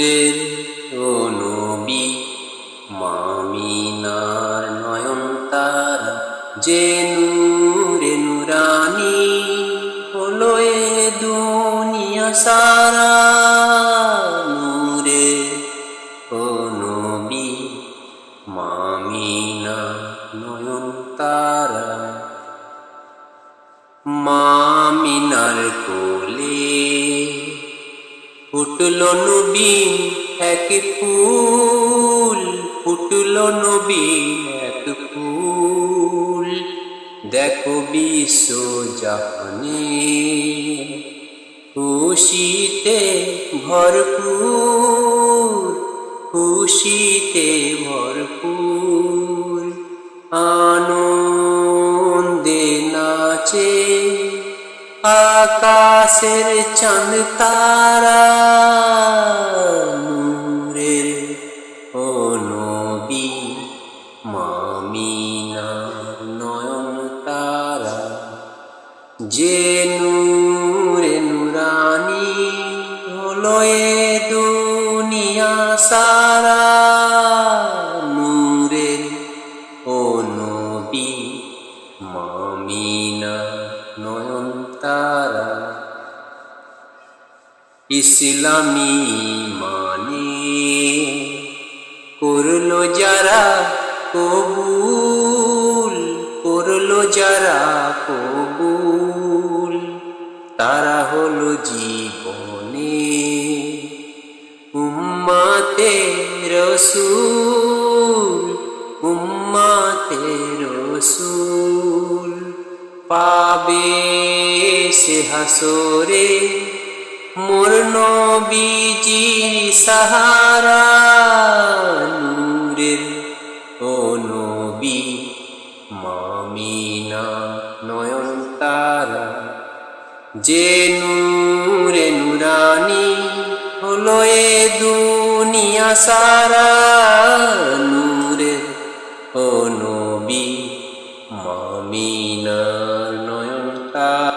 নূরের ও নবী মামিনার নয়ন তারা যে নূরে নুরানি হলো এ দুনিয়া সারা নূরে ও নবী মামিনা নয়ন তারা মামিনার কোলে ফুটলো নবীন এক ফুল ফুটলো নবীন এক ফুল দেখো বিশ্ব জাহানে খুশিতে ভরপুর খুশিতে ভরপুর আনন্দে নাচে আকাশের চাঁদ তারা নূরের ও নবী মামিনার নয়ন তারা যে নূরে নুরানি হলো এ দুনিয়া সারা নূরের ও নবী মামিনা নয়ন তারা ইসলামী মানে করলো যারা কবুল করলো যারা কবুল তারা হলো জীবনে উম্মতে রসূল উম্মতে রসূল পাবে সে হাসরে মোর নবীজি সাহারা নূরের ও নবী মামিনা নয়ন তারা যে নূরে নুরানি হলো এ দুনিয়া সারা নূরের ও নবী মামিনার নয়ন তারা